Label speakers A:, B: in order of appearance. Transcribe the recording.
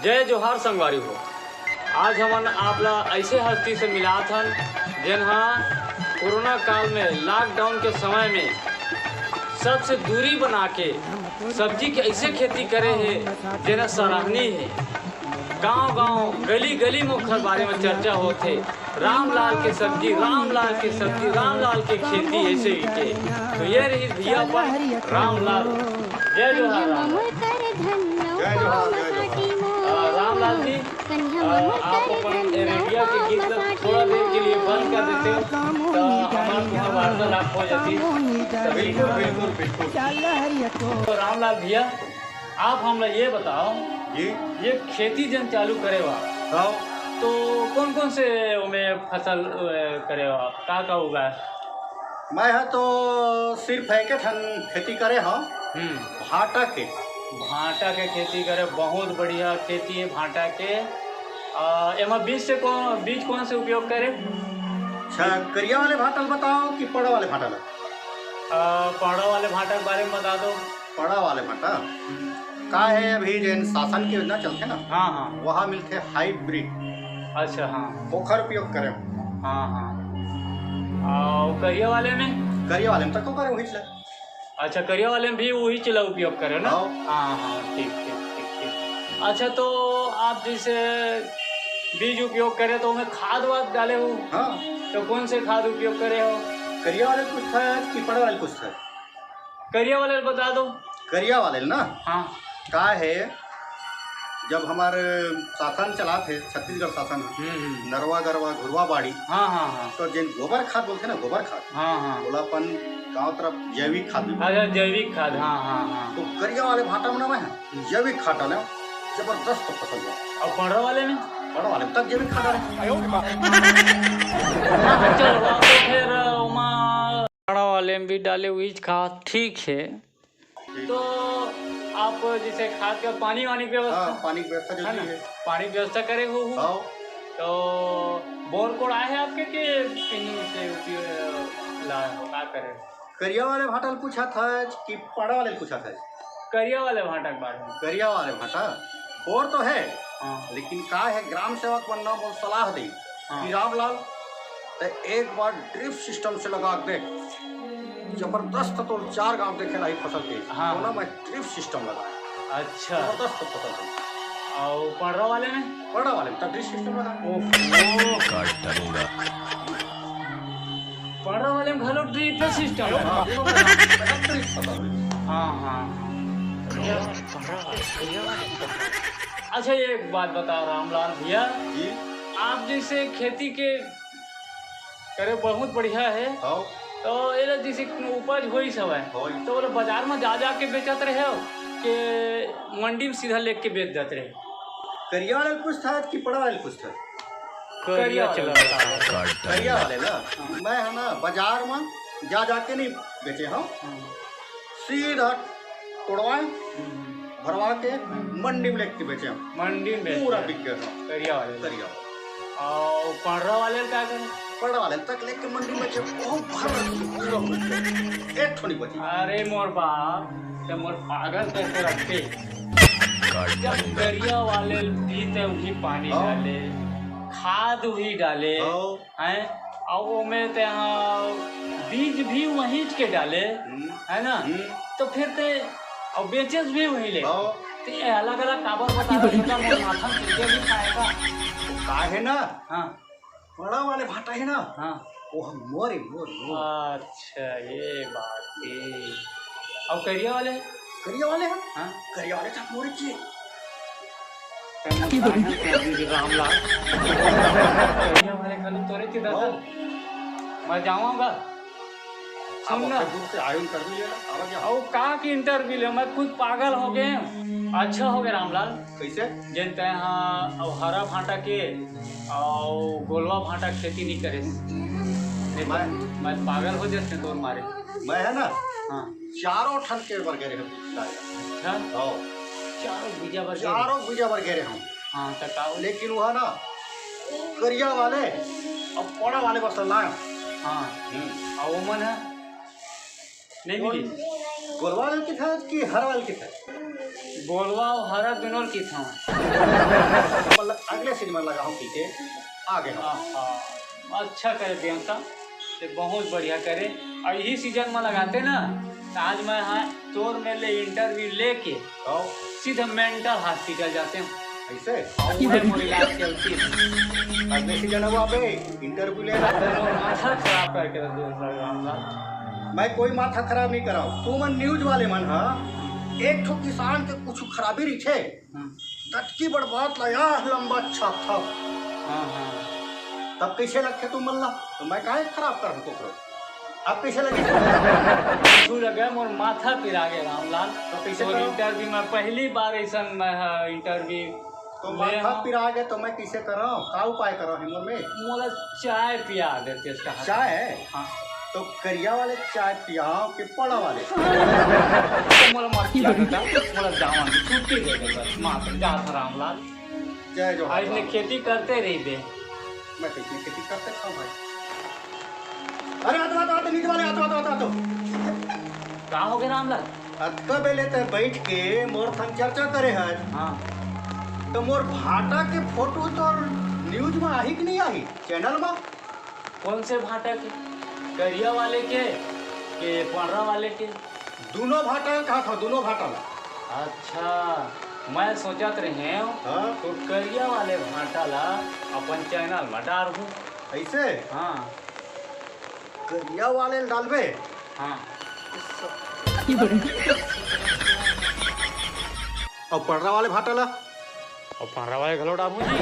A: जय जोहार संगवारी हो। आज हमन आपला ऐसे हस्ती से मिला था जिन्हा कोरोना काल में लॉकडाउन के समय में सबसे दूरी बना के सब्जी की ऐसे खेती करे है जिन्हें सराहनीय है। गांव-गांव गली-गली में ओखर बारे में चर्चा होते। रामलाल के सब्जी, रामलाल के सब्जी, रामलाल के खेती ऐसे ही के। तो ये रही भैया पर रामलाल। जय जोहार
B: जय जोहार
A: रामलाल जी, आप अपन रेडियो के गीत थोड़ा देर के लिए बंद कर देते हो तो हमारा वार्तालाप हो जाती।
B: बिल्कुल बिल्कुल बिल्कुल।
A: तो रामलाल भैया, आप हमरा ये बताओ
B: जी,
A: ये खेती जन चालू करे बा
B: हाँ,
A: तो कौन कौन से उमें फसल करे बा, का उगाए?
B: मैं है तो सिर्फ है के ठन खेती करे हाँ भाटा के।
A: भाटा के खेती करे, बहुत बढ़िया खेती है भाटा के। एमा बीज कौन से उपयोग करे?
B: अच्छा, करिया वाले भाटल बताओ कि पड़ा वाले भाटल?
A: पहाड़ा वाले भाटा के बारे में बता दो।
B: पड़ा वाले भाटा का है अभी जैन शासन की योजना चलते ना,
A: हाँ हाँ,
B: वहाँ मिलते हाइब्रिड।
A: अच्छा हाँ
B: ओखर उपयोग करें।
A: हाँ हाँ। और करिया वाले में?
B: करिया वाले में तक करे वही चले।
A: अच्छा, करिया वाले में भी वही चला उपयोग करे ना?
B: हाँ
A: हाँ, ठीक ठीक ठीक ठीक। अच्छा, तो आप जैसे बीज उपयोग करे तो उसमें खाद वाद डाले हो?
B: हाँ,
A: तो कौन से खाद उपयोग करे हो?
B: करिया वाले कुछ था कि पड़ा वाले कुछ था?
A: करिया वाले बता दो।
B: करिया वाले ना
A: हाँ,
B: का है, जब हमारे शासन चला थे छत्तीसगढ़ शासन, नरवा गरवा घुरवा बाड़ी,
A: हाँ हाँ हाँ
B: तो जिन गोबर खाद बोलते ना, गोबर खाद,
A: हाँ हाँ।
B: बोलापन गाँव तरफ जैविक खाद भी बोलते।
A: अच्छा, जैविक खाद, हाँ हाँ हाँ।
B: तो करिया वाले भाटा में है जैविक खाद डाले, जबरदस्त फसल हुआ।
A: और पढ़ा वाले में?
B: बड़ा वाले में तक जैविक खाद डाले।
A: चलो तो फिर पढ़ा वाले में भी डाले हुई खाद, ठीक है। तो आप जैसे खाद का पानी वानी की व्यवस्था?
B: हाँ, पानी की व्यवस्था जो है,
A: पानी की व्यवस्था करे हो?
B: हाँ।
A: तो बोर कोड़ आए हैं आपके कि कहीं से उपयोग लाए हो, क्या करे?
B: करिया वाले भाटा पूछा था कि पड़ा वाले पूछा था?
A: करिया वाले भाटा के बारे में।
B: करिया वाले भाटा बोर तो है,
A: हाँ
B: लेकिन का है, ग्राम सेवक बनना बोल सलाह दी
A: हाँ।
B: कि रामलाल तो एक बार ड्रिप सिस्टम से लगा दे, जबरदस्त। तो 4 गांव देखे लाई फसल के,
A: हाँ।
B: तो ना मैं ड्रिप सिस्टम लगाया,
A: अच्छा।
B: जबरदस्त फसल थी।
A: और पढ़ा वाले में?
B: पड़ा वाले में तब ड्रिप सिस्टम लगा।
A: पढ़ा वाले में घलो ड्रिप सिस्टम?
B: हाँ, ड्रिप फसल हुई।
A: हाँ हाँ। अच्छा, एक बात बताओ रामलाल भैया,
B: जी,
A: आप जैसे खेती के करे बहुत बढ़िया है,
B: हाँ,
A: तो ये जैसे उपज हुई सब है
B: होई।
A: तो बोले बाजार में जा के बेचत रहे हो कि मंडी में सीधा लेके बेच देते रहे?
B: करिया वाले कुछ था कि पड़ा वाले कुछ था?
A: करिया चला
B: करिया वाले ना, मैं है ना बाजार में जा के नहीं बेचे, हाँ, सीधा तोड़वाए भरवा के मंडी में लेके बेचे हम।
A: मंडी में
B: पूरा बिक गया था
A: करिया वाले।
B: करिया।
A: और पढ़ा वाले क्या करें?
B: पड़ा वाले तक लेके मंडी में बेचे, बहुत भर एक ठोनी बची।
A: अरे मोर बाप, तो मोर पागल कैसे रखते? जब करिया वाले भी तो वही पानी
B: हाँ।
A: डाले, खाद वही डाले
B: हाँ।
A: हैं, और वो में तो यहाँ बीज भी वहीं के डाले, है ना? तो फिर ते और बेचेस भी वही ले,
B: हाँ।
A: तो ये अलग अलग काबर बता रहा मोर माथा तुझे भी खाएगा।
B: का है ना,
A: हाँ
B: बड़ा वाले भाटा है ना,
A: हाँ।
B: वो हम मोर।
A: अच्छा, ये बात थी। और करिया वाले?
B: करिया वाले हैं,
A: हाँ,
B: करिया वाले तक मोर चाहिए।
A: रामलाल करिया वाले खाली तोरे की दादा, मैं जाऊँगा। सुन ना,
B: आयु कर दिया,
A: और का की इंटरव्यू ले, मैं खुद पागल हो गए। अच्छा हो गया रामलाल,
B: कैसे
A: जनते यहाँ और हरा भाटा के और गोलवा भाटा खेती नहीं करे, मैं पागल हो जाते तो मारे।
B: मैं है ना,
A: हाँ,
B: चारों ठन के बरगेरे हम,
A: अच्छा,
B: हाँ,
A: चारों बीजा बर
B: चारों बीजा बरगेरे हम।
A: हाँ, तकाओ।
B: लेकिन वह ना करिया वाले और पड़ा वाले बस लाए।
A: हाँ, और वो मन है नहीं मिली?
B: गोलवा वाले की था कि हर वाले की था?
A: बोलवा हरा दोनों की था
B: मतलब अगले सीजन में लगा हूँ पीछे आगे हम।
A: अच्छा करे देवता ते बहुत बढ़िया करे। और यही सीजन में लगाते ना तो आज मैं हाँ तोर में ले इंटरव्यू लेके
B: और
A: सीधा मेंटल हॉस्पिटल जाते हैं।
B: ऐसे
A: और मोर इलाज चलती है।
B: अगले सीजन हुआ बे इंटरव्यू ले रहा
A: मोर माथा खराब करके रख दिया रामलाल।
B: मैं कोई माथा खराब नहीं कराऊँ। तू मन न्यूज वाले मन हा एक ठो किसान के कुछ खराबी रही थे तटकी बर्बाद लाया लंबा छाप था
A: हाँ हाँ
B: तब कैसे लगे तुम मल्ला तो मैं काहे खराब कर हमको करो अब कैसे लगे
A: तू लगे मोर माथा पिरा गया रामलाल।
B: तो कैसे
A: और
B: करो?
A: इंटरव्यू में पहली बार ऐसा मैं इंटरव्यू
B: तो माथा पिरा गए तो मैं कैसे करो का उपाय करो हिमोर में
A: मोला चाय पिया देते इसका
B: चाय है
A: हाँ
B: तो करिया वाले चाय पियाओ कि पड़ा वाले
A: तो मोला मत किया बेटा मोला जावन छुट्टी दे दे बस मां पर जा था रामलाल।
B: जय जो
A: आज ने खेती करते रही बे
B: मैं कितनी खेती करते खाऊं भाई। अरे आते नीचे वाले आते
A: का हो गया रामलाल।
B: अतका बेले ते बैठ के मोर संग चर्चा करे है
A: हाँ
B: तो मोर भाटा के फोटो तो न्यूज में आई कि नहीं आई चैनल में
A: कौन से भाटा के करिया वाले के पंडरा वाले के
B: दोनों भाटा कहा था दोनों भाटा में
A: अच्छा मैं सोचत रहे
B: हाँ
A: तो करिया वाले भाटा ला अपन चैनल में डाल हूँ।
B: ऐसे
A: हाँ
B: करिया वाले डालबे
A: हाँ
B: और पड़रा वाले भाटा ला
A: और पंडरा वाले घलो डाबू जी